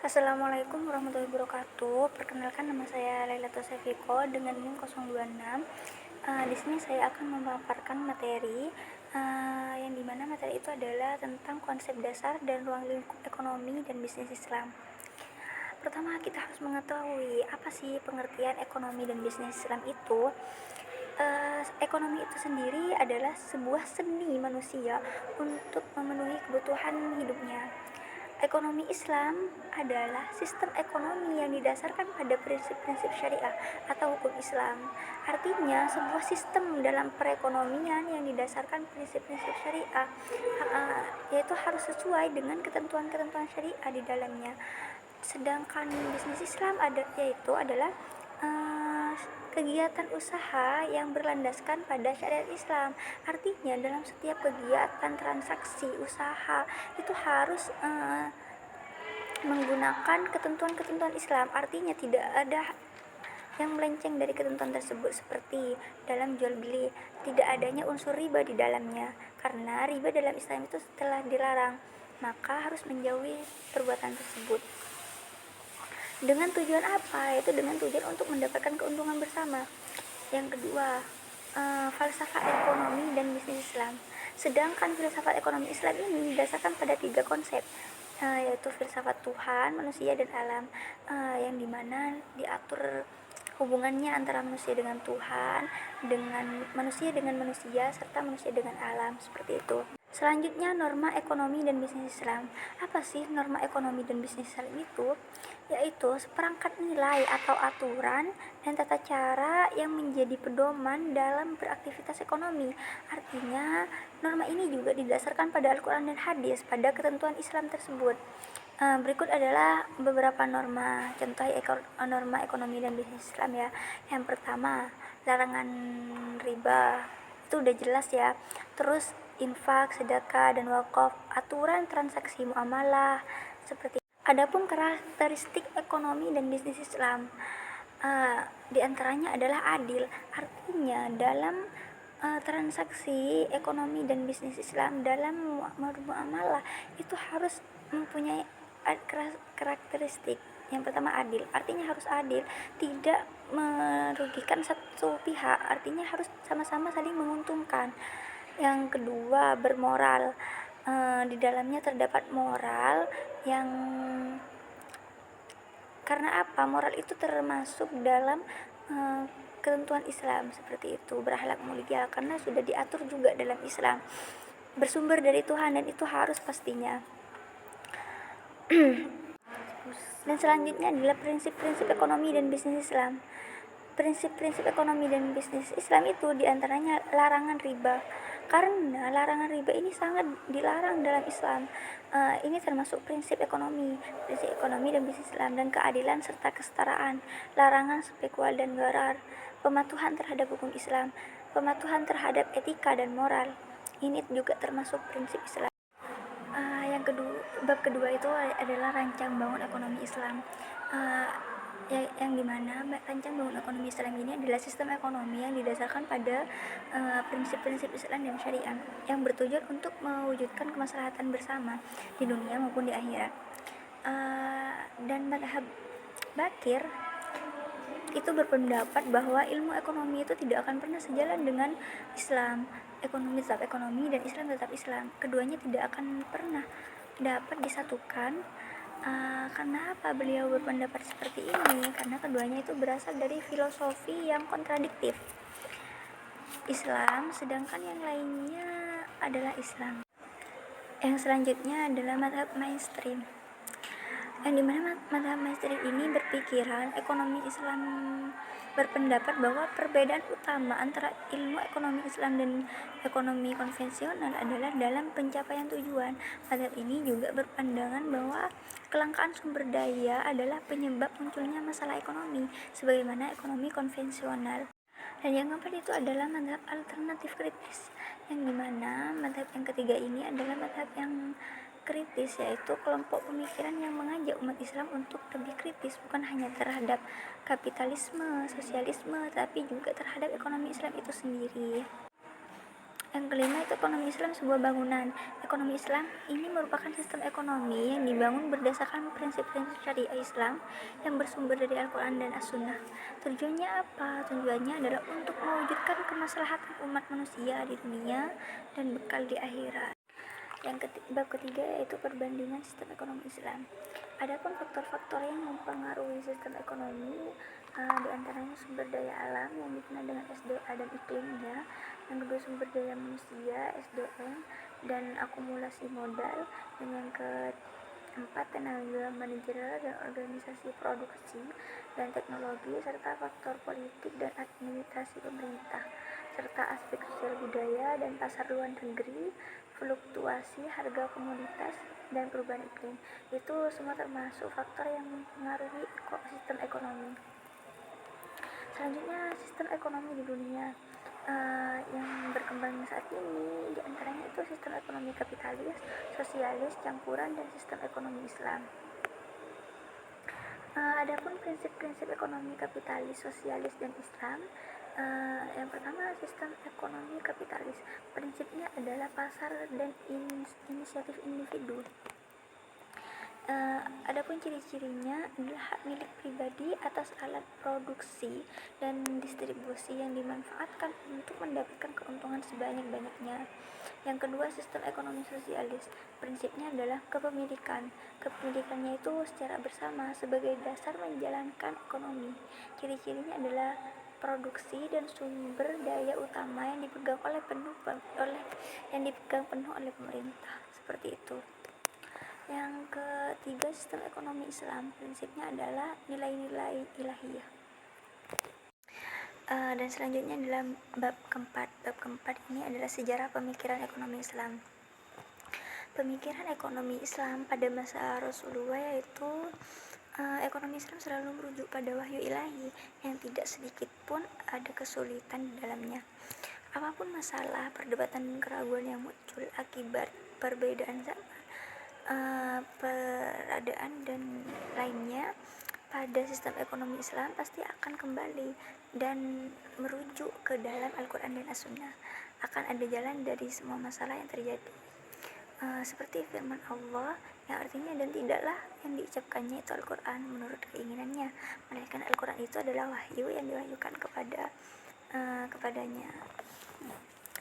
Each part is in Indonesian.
Assalamualaikum warahmatullahi wabarakatuh. Perkenalkan, nama saya Lailatul Sefiko dengan NIM 026. Di sini saya akan memaparkan materi yang dimana materi itu adalah tentang konsep dasar dan ruang lingkup ekonomi dan bisnis Islam. Pertama, kita harus mengetahui apa sih pengertian ekonomi dan bisnis Islam itu. Ekonomi itu sendiri adalah sebuah seni manusia untuk memenuhi kebutuhan hidupnya. Ekonomi Islam adalah sistem ekonomi yang didasarkan pada prinsip-prinsip syariah atau hukum Islam. Artinya, sebuah sistem dalam perekonomian yang didasarkan prinsip-prinsip syariah, yaitu harus sesuai dengan ketentuan-ketentuan syariah di dalamnya. Sedangkan bisnis Islam adalah kegiatan usaha yang berlandaskan pada syariat Islam. Artinya, dalam setiap kegiatan transaksi usaha itu harus menggunakan ketentuan-ketentuan Islam. Artinya tidak ada yang melenceng dari ketentuan tersebut, seperti dalam jual beli tidak adanya unsur riba di dalamnya, karena riba dalam Islam itu telah dilarang, maka harus menjauhi perbuatan tersebut. Dengan tujuan apa? Itu dengan tujuan untuk mendapatkan keuntungan bersama. Yang kedua, falsafah ekonomi dan bisnis Islam. Sedangkan filsafat ekonomi Islam ini didasarkan pada 3 konsep, yaitu filsafat Tuhan, manusia, dan alam, yang dimana diatur hubungannya antara manusia dengan Tuhan, dengan manusia, serta manusia dengan alam, seperti itu. Selanjutnya, norma ekonomi dan bisnis Islam. Apa sih norma ekonomi dan bisnis Islam itu? Yaitu seperangkat nilai atau aturan dan tata cara yang menjadi pedoman dalam beraktivitas ekonomi. Artinya, norma ini juga didasarkan pada Al-Quran dan hadis pada ketentuan Islam tersebut. Berikut adalah beberapa norma, contoh norma ekonomi dan bisnis Islam ya. Yang pertama, larangan riba, itu udah jelas ya. Terus infak, sedekah, dan wakaf, aturan transaksi muamalah, seperti. Adapun karakteristik ekonomi dan bisnis Islam, di antaranya adalah adil. Artinya dalam transaksi ekonomi dan bisnis Islam dalam muamalah itu harus mempunyai karakteristik. Yang pertama, adil. Artinya harus adil, tidak merugikan satu pihak, artinya harus sama-sama saling menguntungkan. Yang kedua, bermoral. Di dalamnya terdapat moral yang, karena apa? Moral itu termasuk dalam ketentuan Islam, seperti itu. Berakhlak mulia karena sudah diatur juga dalam Islam, bersumber dari Tuhan, dan itu harus pastinya. Dan selanjutnya adalah prinsip-prinsip ekonomi dan bisnis Islam. Prinsip-prinsip ekonomi dan bisnis Islam itu diantaranya larangan riba, karena larangan riba ini sangat dilarang dalam Islam. Ini termasuk prinsip ekonomi dan bisnis Islam, dan keadilan serta kesetaraan, larangan spekual dan gharar, pematuhan terhadap hukum Islam, pematuhan terhadap etika dan moral. Ini juga termasuk prinsip Islam. Bab kedua itu adalah rancang bangun ekonomi Islam, yang dimana rancang bangun ekonomi Islam ini adalah sistem ekonomi yang didasarkan pada prinsip-prinsip Islam dan syariah yang bertujuan untuk mewujudkan kemaslahatan bersama di dunia maupun di akhirat. Dan mazhab Bakir itu berpendapat bahwa ilmu ekonomi itu tidak akan pernah sejalan dengan Islam. Ekonomi tetap ekonomi dan Islam tetap Islam. Keduanya tidak akan pernah dapat disatukan. Karena apa beliau berpendapat seperti ini? Karena keduanya itu berasal dari filosofi yang kontradiktif. Islam, sedangkan yang lainnya adalah Islam. Yang selanjutnya adalah mazhab mainstream, yang dimana mazhab mainstream ini berpikiran ekonomi Islam berpendapat bahwa perbedaan utama antara ilmu ekonomi Islam dan ekonomi konvensional adalah dalam pencapaian tujuan. Mazhab ini juga berpandangan bahwa kelangkaan sumber daya adalah penyebab munculnya masalah ekonomi, sebagaimana ekonomi konvensional. Dan yang keempat itu adalah mazhab alternatif kritis, yang dimana mazhab yang ketiga ini adalah mazhab yang kritis, yaitu kelompok pemikiran yang mengajak umat Islam untuk lebih kritis, bukan hanya terhadap kapitalisme, sosialisme, tapi juga terhadap ekonomi Islam itu sendiri. Yang kelima itu ekonomi Islam sebuah bangunan. Ekonomi Islam ini merupakan sistem ekonomi yang dibangun berdasarkan prinsip-prinsip syariah Islam yang bersumber dari Al-Quran dan As-Sunnah. Tujuannya apa? Tujuannya adalah untuk mewujudkan kemaslahatan umat manusia di dunia dan bekal di akhirat. Bab ketiga yaitu perbandingan sistem ekonomi Islam. Adapun faktor-faktor yang mempengaruhi sistem ekonomi, di antaranya sumber daya alam yang dikenal dengan SDA dan iklimnya, yang kedua sumber daya manusia SDM dan akumulasi modal, dan yang keempat tenaga manajerial dan organisasi produksi dan teknologi, serta faktor politik dan administrasi pemerintah, serta aspek sosial budaya dan pasar luar negeri, fluktuasi harga komoditas dan perubahan iklim. Itu semua termasuk faktor yang mempengaruhi sistem ekonomi. Selanjutnya, sistem ekonomi di dunia yang berkembang saat ini, diantaranya itu sistem ekonomi kapitalis, sosialis, campuran, dan sistem ekonomi Islam. Adapun prinsip-prinsip ekonomi kapitalis, sosialis, dan Islam, yang pertama sistem ekonomi kapitalis. Prinsipnya adalah pasar dan inisiatif individu. Adapun ciri-cirinya adalah hak milik pribadi atas alat produksi dan distribusi yang dimanfaatkan untuk mendapatkan keuntungan sebanyak-banyaknya. Yang kedua, sistem ekonomi sosialis. Prinsipnya adalah kepemilikan. Kepemilikannya itu secara bersama sebagai dasar menjalankan ekonomi. Ciri-cirinya adalah produksi dan sumber daya utama yang dipegang penuh oleh pemerintah. Seperti itu. Yang ketiga, sistem ekonomi Islam. Prinsipnya adalah nilai-nilai ilahiyah. Dan selanjutnya adalah bab keempat. Bab keempat ini adalah sejarah pemikiran ekonomi Islam. Pemikiran ekonomi Islam pada masa Rasulullah yaitu ekonomi Islam selalu merujuk pada wahyu ilahi yang tidak sedikit pun ada kesulitan di dalamnya. Apapun masalah, perdebatan dan keraguan yang muncul akibat perbedaan zaman, peradaan dan lainnya, pada sistem ekonomi Islam pasti akan kembali dan merujuk ke dalam Al-Quran dan As-Sunnah. Akan ada jalan dari semua masalah yang terjadi, seperti firman Allah yang artinya, dan tidaklah yang diucapkannya itu Al-Quran menurut keinginannya, melainkan Al-Quran itu adalah wahyu yang diwahyukan kepadanya.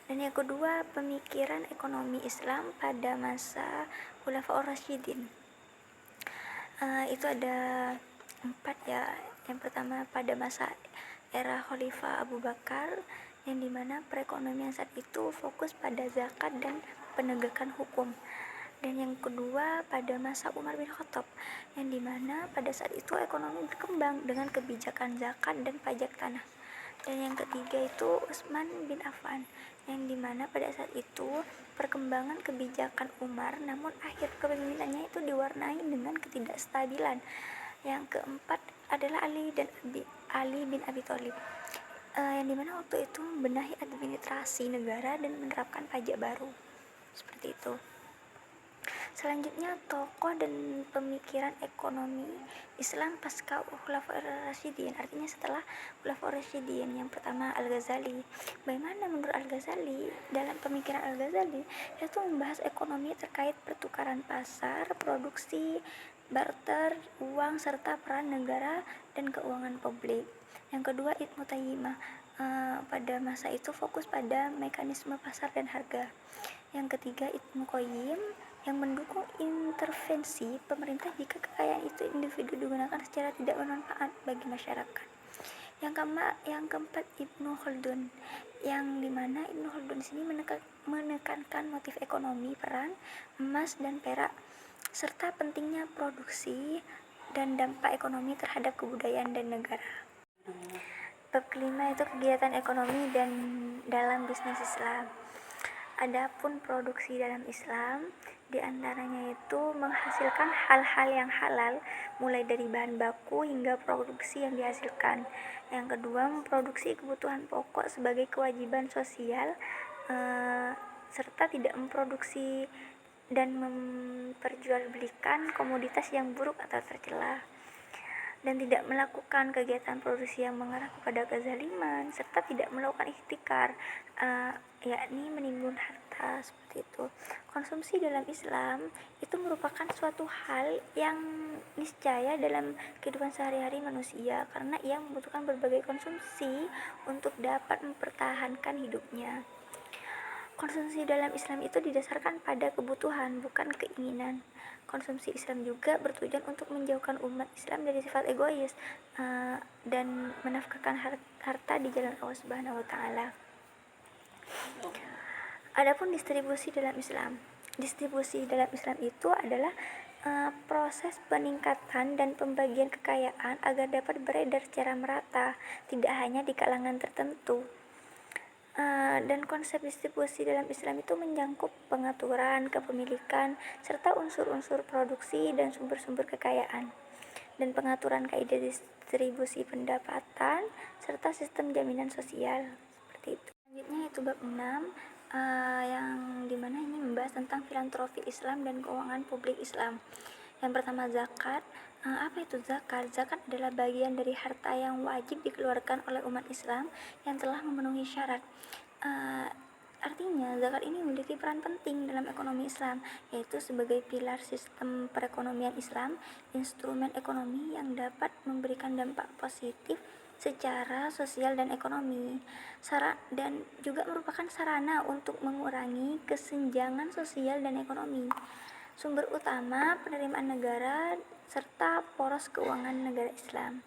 Dan yang kedua, pemikiran ekonomi Islam pada masa Khulafaur Rasyidin. Itu ada 4 ya. Yang pertama pada masa era Khalifah Abu Bakar, yang dimana perekonomian saat itu fokus pada zakat dan penegakan hukum. Dan yang kedua pada masa Umar bin Khattab, yang dimana pada saat itu ekonomi berkembang dengan kebijakan zakat dan pajak tanah. Dan yang ketiga itu Utsman bin Affan, yang dimana pada saat itu perkembangan kebijakan Umar, namun akhir kepemimpinannya itu diwarnai dengan ketidakstabilan. Yang keempat adalah Ali bin Abi Thalib, yang dimana waktu itu membenahi administrasi negara dan menerapkan pajak baru. Seperti itu. Selanjutnya, tokoh dan pemikiran ekonomi Islam pasca Khulafaur Rasyidin, artinya setelah Khulafaur Rasyidin. Yang pertama Al-Ghazali. Bagaimana menurut Al-Ghazali? Dalam pemikiran Al-Ghazali, yaitu membahas ekonomi terkait pertukaran pasar, produksi, barter, uang, serta peran negara dan keuangan publik. Yang kedua Ibnu Taimiyah, pada masa itu fokus pada mekanisme pasar dan harga. Yang ketiga Ibnu Qayyim, yang mendukung intervensi pemerintah jika kekayaan itu individu digunakan secara tidak bermanfaat bagi masyarakat. Yang keempat Ibnu Khaldun, yang dimana Ibnu Khaldun sini menekankan motif ekonomi peran emas dan perak, serta pentingnya produksi dan dampak ekonomi terhadap kebudayaan dan negara. Bab kelima itu kegiatan ekonomi dan dalam bisnis Islam. Adapun produksi dalam Islam, diantaranya itu menghasilkan hal-hal yang halal, mulai dari bahan baku hingga produksi yang dihasilkan. Yang kedua, memproduksi kebutuhan pokok sebagai kewajiban sosial, serta tidak memproduksi dan memperjualbelikan komoditas yang buruk atau tercela. dan tidak melakukan kegiatan produksi yang mengarah kepada kezaliman, serta tidak melakukan ihtikar, yakni menimbun harta, seperti itu. Konsumsi dalam Islam itu merupakan suatu hal yang niscaya dalam kehidupan sehari-hari manusia, karena ia membutuhkan berbagai konsumsi untuk dapat mempertahankan hidupnya. Konsumsi dalam Islam itu didasarkan pada kebutuhan, bukan keinginan. Konsumsi Islam juga bertujuan untuk menjauhkan umat Islam dari sifat egois dan menafkahkan harta di jalan Allah Subhanahu wa taala. Adapun distribusi dalam Islam. Distribusi dalam Islam itu adalah proses peningkatan dan pembagian kekayaan agar dapat beredar secara merata, tidak hanya di kalangan tertentu. Dan konsep distribusi dalam Islam itu mencakup pengaturan, kepemilikan, serta unsur-unsur produksi dan sumber-sumber kekayaan, dan pengaturan kaidah distribusi pendapatan, serta sistem jaminan sosial, seperti itu. Selanjutnya yaitu bab 6, yang dimana ini membahas tentang filantropi Islam dan keuangan publik Islam. Yang pertama, zakat. Apa itu zakat? Zakat adalah bagian dari harta yang wajib dikeluarkan oleh umat Islam yang telah memenuhi syarat. Artinya, zakat ini memiliki peran penting dalam ekonomi Islam, yaitu sebagai pilar sistem perekonomian Islam, instrumen ekonomi yang dapat memberikan dampak positif secara sosial dan ekonomi, dan juga merupakan sarana untuk mengurangi kesenjangan sosial dan ekonomi. Sumber utama penerimaan negara serta poros keuangan negara Islam.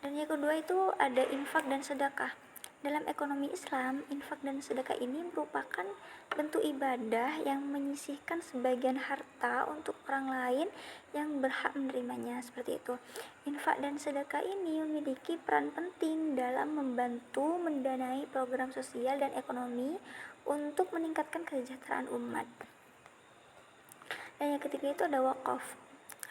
Dan yang kedua itu ada infak dan sedekah. Dalam ekonomi Islam, infak dan sedekah ini merupakan bentuk ibadah yang menyisihkan sebagian harta untuk orang lain yang berhak menerimanya, seperti itu. Infak dan sedekah ini memiliki peran penting dalam membantu mendanai program sosial dan ekonomi untuk meningkatkan kesejahteraan umat. Dan yang ketiga itu ada wakaf.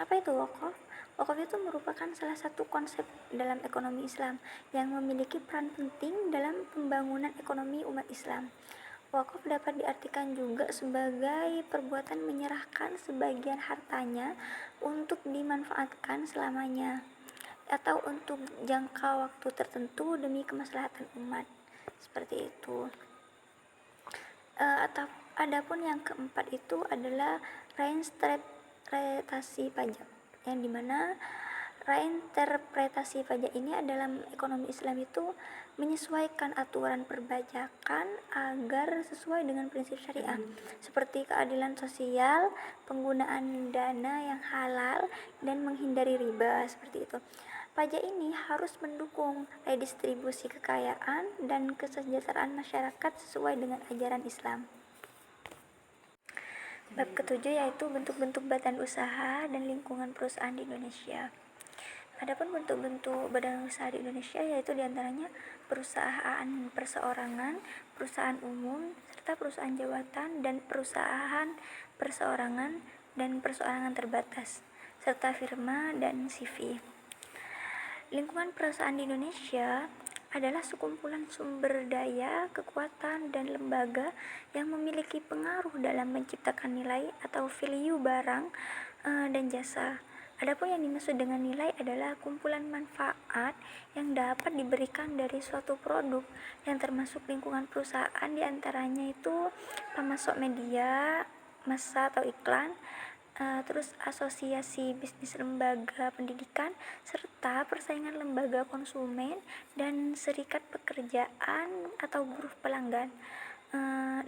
Apa itu wakaf? Wakaf itu merupakan salah satu konsep dalam ekonomi Islam yang memiliki peran penting dalam pembangunan ekonomi umat Islam. Wakaf dapat diartikan juga sebagai perbuatan menyerahkan sebagian hartanya untuk dimanfaatkan selamanya atau untuk jangka waktu tertentu demi kemaslahatan umat, seperti itu. Adapun yang keempat itu adalah reinterpretasi pajak, yang dimana reinterpretasi pajak ini dalam ekonomi Islam itu menyesuaikan aturan perpajakan agar sesuai dengan prinsip syariah, seperti keadilan sosial, penggunaan dana yang halal, dan menghindari riba, seperti itu. Pajak ini harus mendukung redistribusi kekayaan dan kesejahteraan masyarakat sesuai dengan ajaran Islam. Bab ketujuh yaitu bentuk-bentuk badan usaha dan lingkungan perusahaan di Indonesia. Adapun bentuk-bentuk badan usaha di Indonesia yaitu diantaranya perusahaan perseorangan, perusahaan umum, serta perusahaan jawatan dan perusahaan perseorangan dan perseorangan terbatas, serta firma dan CV. Lingkungan perusahaan di Indonesia adalah sekumpulan sumber daya, kekuatan, dan lembaga yang memiliki pengaruh dalam menciptakan nilai atau value barang dan jasa. Adapun yang dimaksud dengan nilai adalah kumpulan manfaat yang dapat diberikan dari suatu produk, yang termasuk lingkungan perusahaan diantaranya itu pemasok media, massa atau iklan, terus asosiasi bisnis lembaga pendidikan, serta persaingan lembaga konsumen dan serikat pekerjaan atau buruh pelanggan,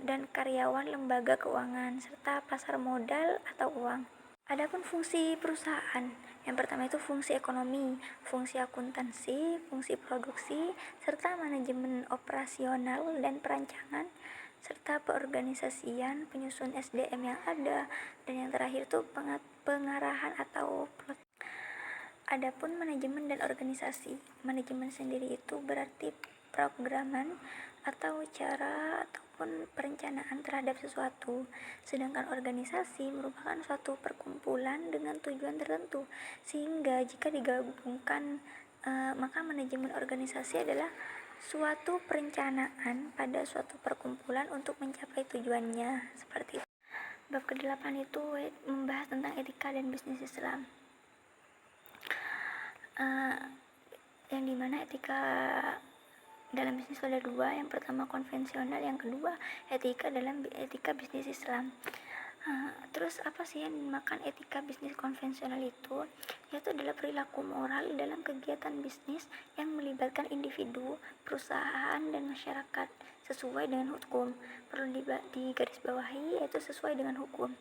dan karyawan lembaga keuangan, serta pasar modal atau uang. Adapun fungsi perusahaan, yang pertama itu fungsi ekonomi, fungsi akuntansi, fungsi produksi, serta manajemen operasional dan perancangan, serta peorganisasian, penyusun SDM yang ada, dan yang terakhir itu pengarahan atau plot. Adapun manajemen dan organisasi, manajemen sendiri itu berarti programan atau cara ataupun perencanaan terhadap sesuatu, sedangkan organisasi merupakan suatu perkumpulan dengan tujuan tertentu, sehingga jika digabungkan maka manajemen organisasi adalah suatu perencanaan pada suatu perkumpulan untuk mencapai tujuannya, seperti itu. Bab ke-8 itu membahas tentang etika dan bisnis Islam. yang dimana etika dalam bisnis ada dua, yang pertama konvensional, yang kedua etika bisnis Islam. Terus apa sih yang dinamakan etika bisnis konvensional itu? Yaitu adalah perilaku moral dalam kegiatan bisnis yang melibatkan individu, perusahaan, dan masyarakat sesuai dengan hukum. Perlu digarisbawahi, yaitu sesuai dengan hukum.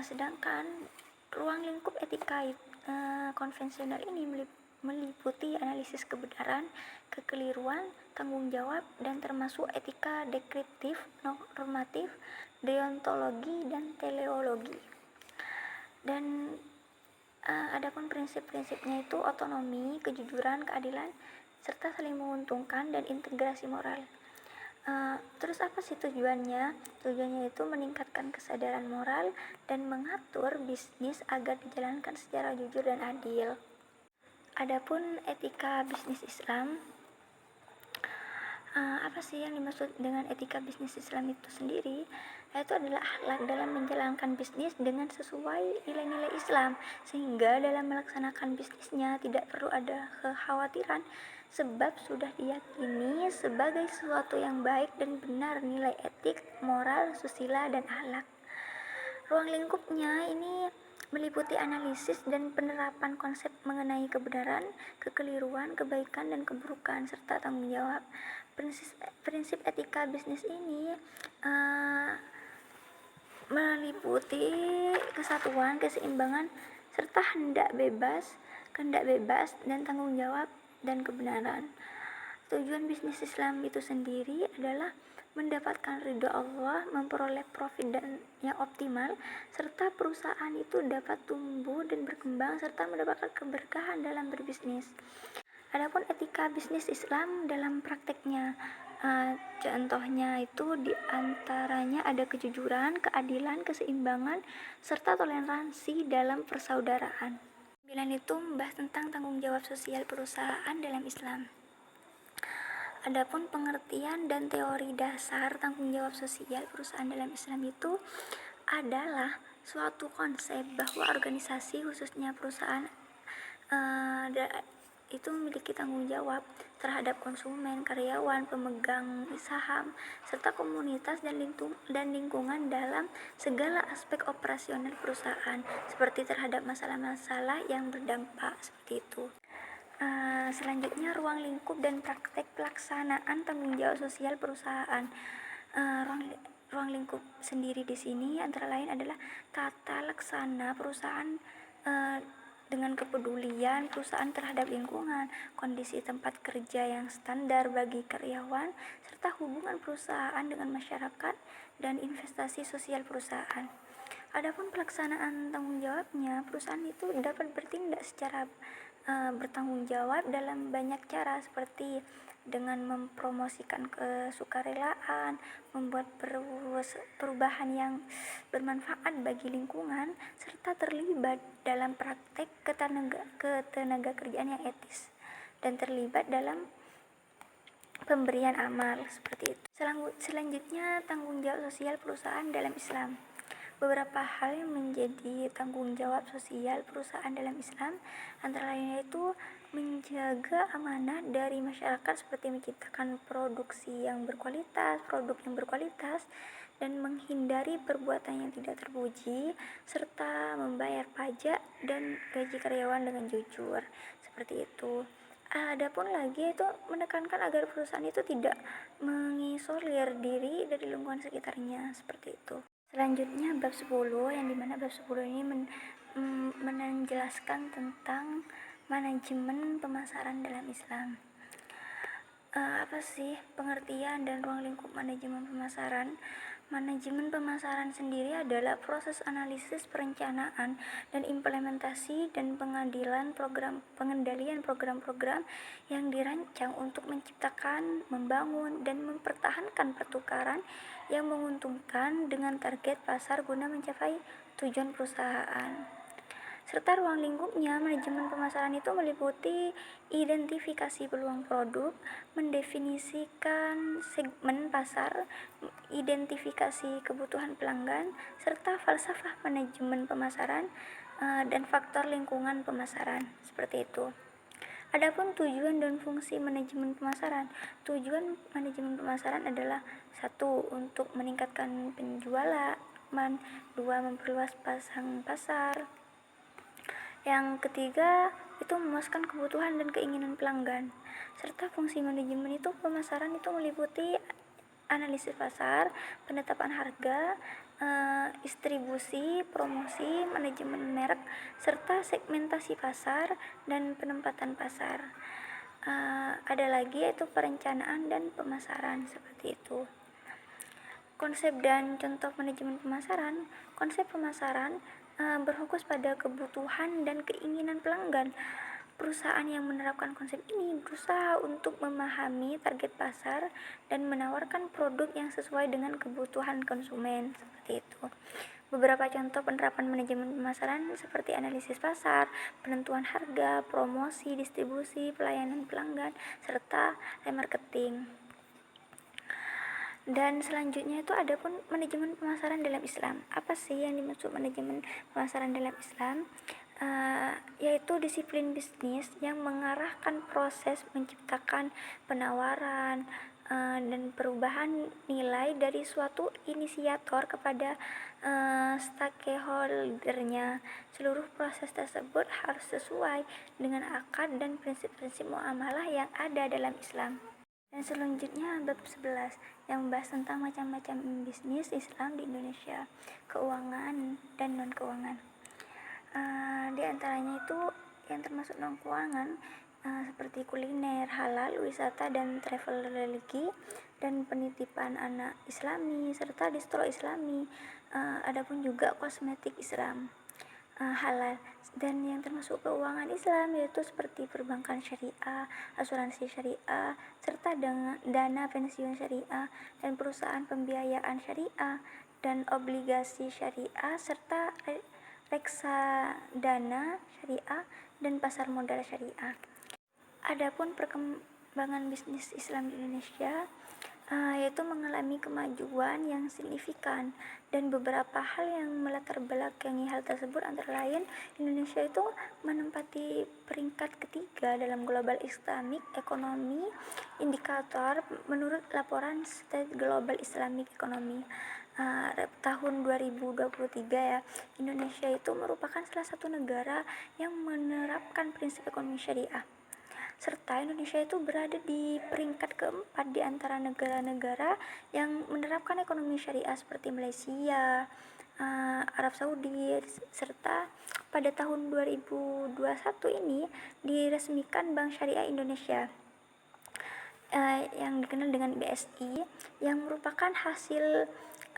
Sedangkan ruang lingkup etika konvensional ini meliputi analisis kebenaran, kekeliruan, tanggung jawab, dan termasuk etika deskriptif, normatif, deontologi, dan teleologi. Dan adapun prinsip-prinsipnya itu otonomi, kejujuran, keadilan, serta saling menguntungkan dan integrasi moral. Terus apa sih tujuannya? Tujuannya itu meningkatkan kesadaran moral dan mengatur bisnis agar dijalankan secara jujur dan adil. Adapun etika bisnis Islam, apa sih yang dimaksud dengan etika bisnis Islam itu sendiri? Yaitu adalah akhlak dalam menjalankan bisnis dengan sesuai nilai-nilai Islam, sehingga dalam melaksanakan bisnisnya tidak perlu ada kekhawatiran sebab sudah diyakini sebagai sesuatu yang baik dan benar nilai etik, moral, susila, dan akhlak. Ruang lingkupnya ini meliputi analisis dan penerapan konsep mengenai kebenaran, kekeliruan, kebaikan, dan keburukan, serta tanggung jawab. Prinsip etika bisnis ini meliputi kesatuan, keseimbangan, serta kehendak bebas, dan tanggung jawab dan kebenaran. Tujuan bisnis Islam itu sendiri adalah mendapatkan ridho Allah, memperoleh profit dan yang optimal, serta perusahaan itu dapat tumbuh dan berkembang serta mendapatkan keberkahan dalam berbisnis. Adapun etika bisnis Islam dalam prakteknya, contohnya itu diantaranya ada kejujuran, keadilan, keseimbangan, serta toleransi dalam persaudaraan. 9 itu membahas tentang tanggung jawab sosial perusahaan dalam Islam. Adapun pengertian dan teori dasar tanggung jawab sosial perusahaan dalam Islam itu adalah suatu konsep bahwa organisasi, khususnya perusahaan, itu memiliki tanggung jawab terhadap konsumen, karyawan, pemegang saham, serta komunitas dan lingkungan dalam segala aspek operasional perusahaan, seperti terhadap masalah-masalah yang berdampak seperti itu. Selanjutnya ruang lingkup dan praktek pelaksanaan tanggung jawab sosial perusahaan. Ruang lingkup sendiri di sini antara lain adalah tata laksana perusahaan dengan kepedulian perusahaan terhadap lingkungan, kondisi tempat kerja yang standar bagi karyawan, serta hubungan perusahaan dengan masyarakat dan investasi sosial perusahaan. Adapun pelaksanaan tanggung jawabnya, perusahaan itu dapat bertindak secara bertanggung jawab dalam banyak cara, seperti dengan mempromosikan kesukarelaan, membuat perubahan yang bermanfaat bagi lingkungan, serta terlibat dalam praktek ketenaga kerjaan yang etis dan terlibat dalam pemberian amal seperti itu. Selanjutnya tanggung jawab sosial perusahaan dalam Islam. Beberapa hal yang menjadi tanggung jawab sosial perusahaan dalam Islam antara lainnya itu menjaga amanah dari masyarakat seperti menciptakan produk yang berkualitas dan menghindari perbuatan yang tidak terpuji, serta membayar pajak dan gaji karyawan dengan jujur seperti itu. Adapun lagi itu menekankan agar perusahaan itu tidak mengisolir diri dari lingkungan sekitarnya seperti itu. Selanjutnya bab 10, yang dimana bab 10 ini menjelaskan tentang manajemen pemasaran dalam Islam. Apa sih pengertian dan ruang lingkup manajemen pemasaran? Manajemen pemasaran sendiri adalah proses analisis, perencanaan, dan implementasi dan pengendalian program-program yang dirancang untuk menciptakan, membangun, dan mempertahankan pertukaran yang menguntungkan dengan target pasar guna mencapai tujuan perusahaan. Serta ruang lingkupnya, manajemen pemasaran itu meliputi identifikasi peluang produk, mendefinisikan segmen pasar, identifikasi kebutuhan pelanggan, serta falsafah manajemen pemasaran dan faktor lingkungan pemasaran seperti itu. Adapun tujuan dan fungsi manajemen pemasaran. Tujuan manajemen pemasaran adalah 1. Untuk meningkatkan penjualan, 2. Memperluas pasang pasar, yang ketiga itu memuaskan kebutuhan dan keinginan pelanggan. Serta fungsi manajemen itu pemasaran itu meliputi analisis pasar, penetapan harga, distribusi, promosi, manajemen merek, serta segmentasi pasar dan penempatan pasar. Ada lagi yaitu perencanaan dan pemasaran, seperti itu. Konsep dan contoh manajemen pemasaran. Konsep pemasaran berfokus pada kebutuhan dan keinginan pelanggan. Perusahaan yang menerapkan konsep ini berusaha untuk memahami target pasar dan menawarkan produk yang sesuai dengan kebutuhan konsumen, seperti itu. Beberapa contoh penerapan manajemen pemasaran seperti analisis pasar, penentuan harga, promosi, distribusi, pelayanan pelanggan, serta remarketing. Dan selanjutnya itu ada pun manajemen pemasaran dalam Islam. Apa sih yang dimaksud manajemen pemasaran dalam Islam? Yaitu disiplin bisnis yang mengarahkan proses menciptakan penawaran dan perubahan nilai dari suatu inisiator kepada stakeholdernya. Seluruh proses tersebut harus sesuai dengan akad dan prinsip-prinsip muamalah yang ada dalam Islam. Dan selanjutnya bab 11 yang membahas tentang macam-macam bisnis Islam di Indonesia, keuangan dan non-keuangan. Di antaranya itu yang termasuk non-keuangan seperti kuliner, halal, wisata dan travel religi, dan penitipan anak Islami serta distro Islami. Adapun juga kosmetik Islam halal, dan yang termasuk keuangan Islam yaitu seperti perbankan syariah, asuransi syariah, serta dana pensiun syariah dan perusahaan pembiayaan syariah dan obligasi syariah serta reksadana syariah dan pasar modal syariah. Adapun perkembangan bisnis Islam di Indonesia yaitu mengalami kemajuan yang signifikan, dan beberapa hal yang melatar belakangi hal tersebut antara lain Indonesia itu menempati peringkat ketiga dalam Global Islamic Economy Indicator menurut laporan State Global Islamic Economy tahun 2023 ya. Indonesia itu merupakan salah satu negara yang menerapkan prinsip ekonomi syariah, serta Indonesia itu berada di peringkat keempat di antara negara-negara yang menerapkan ekonomi syariah seperti Malaysia, Arab Saudi, serta pada tahun 2021 ini diresmikan Bank Syariah Indonesia yang dikenal dengan BSI, yang merupakan hasil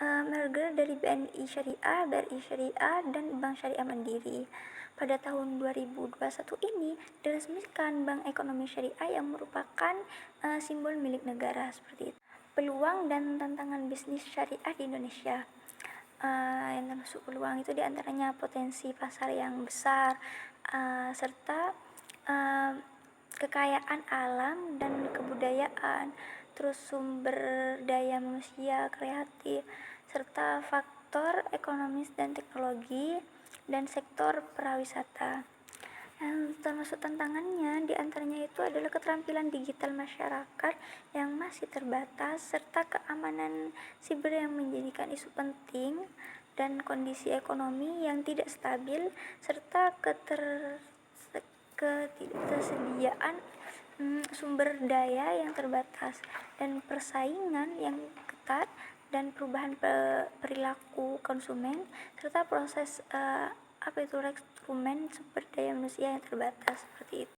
merger dari BNI Syariah, BRI Syariah, dan Bank Syariah Mandiri. Pada tahun 2021 ini diresmikan Bank Ekonomi Syariah yang merupakan simbol milik negara, seperti itu. Peluang dan tantangan bisnis syariah di Indonesia. Yang termasuk peluang itu diantaranya potensi pasar yang besar, serta kekayaan alam dan kebudayaan, terus sumber daya manusia kreatif, serta faktor ekonomis dan teknologi, dan sektor pariwisata. Yang termasuk tantangannya diantaranya itu adalah keterampilan digital masyarakat yang masih terbatas, serta keamanan siber yang menjadikan isu penting, dan kondisi ekonomi yang tidak stabil, serta ketidaksediaan sumber daya yang terbatas, dan persaingan yang ketat, dan perubahan perilaku konsumen, serta proses rekrutmen sumber daya manusia yang terbatas, seperti itu.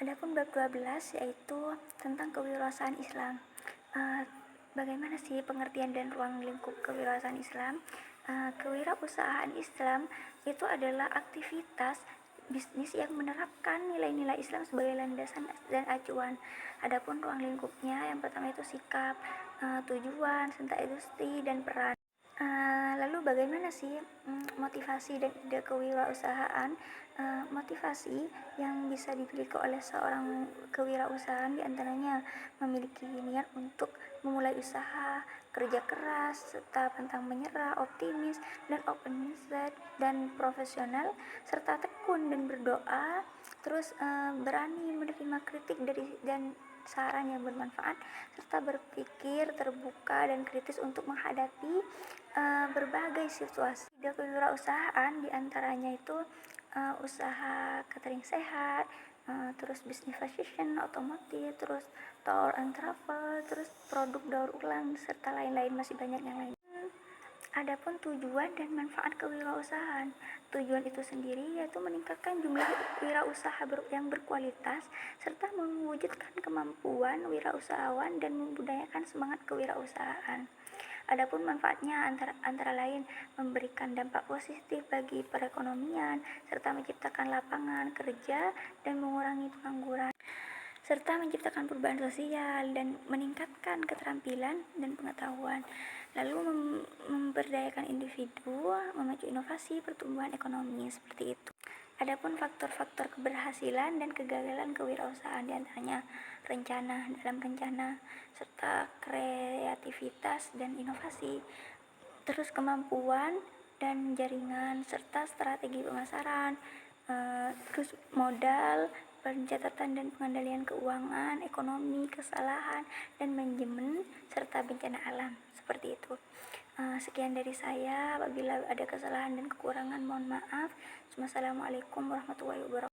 Adapun bab 12 yaitu tentang kewirausahaan Islam. Bagaimana sih pengertian dan ruang lingkup kewirausahaan Islam? Kewirausahaan Islam itu adalah aktivitas bisnis yang menerapkan nilai-nilai Islam sebagai landasan dan acuan. Adapun ruang lingkupnya, yang pertama itu sikap, tujuan, serta industri dan peran. Lalu bagaimana sih motivasi dan ide kewirausahaan? Motivasi yang bisa dimiliki oleh seorang kewirausahaan diantaranya memiliki niat untuk memulai usaha, kerja keras, serta pantang menyerah, optimis dan open minded dan profesional, serta tekun dan berdoa, Terus berani menerima kritik dan saran yang bermanfaat, serta berpikir terbuka dan kritis untuk menghadapi berbagai situasi. Tiga kewirausahaan diantaranya itu usaha catering sehat, terus bisnis fashion, otomotif, terus tour and travel, terus produk daur ulang, serta lain-lain, masih banyak yang lain. Adapun tujuan dan manfaat kewirausahaan, tujuan itu sendiri yaitu meningkatkan jumlah wirausaha yang berkualitas serta mewujudkan kemampuan wirausahawan dan membudayakan semangat kewirausahaan. Adapun manfaatnya antara lain memberikan dampak positif bagi perekonomian serta menciptakan lapangan kerja dan mengurangi pengangguran, serta menciptakan perubahan sosial dan meningkatkan keterampilan dan pengetahuan, lalu memberdayakan individu, memacu inovasi pertumbuhan ekonomi, seperti itu. Adapun faktor-faktor keberhasilan dan kegagalan kewirausahaan diantaranya dalam rencana, serta kreativitas dan inovasi, terus kemampuan dan jaringan, serta strategi pemasaran, terus modal, pencatatan dan pengendalian keuangan, ekonomi, kesalahan, dan manajemen, serta bencana alam, seperti itu. Sekian dari saya, apabila ada kesalahan dan kekurangan mohon maaf. Wassalamualaikum warahmatullahi wabarakatuh.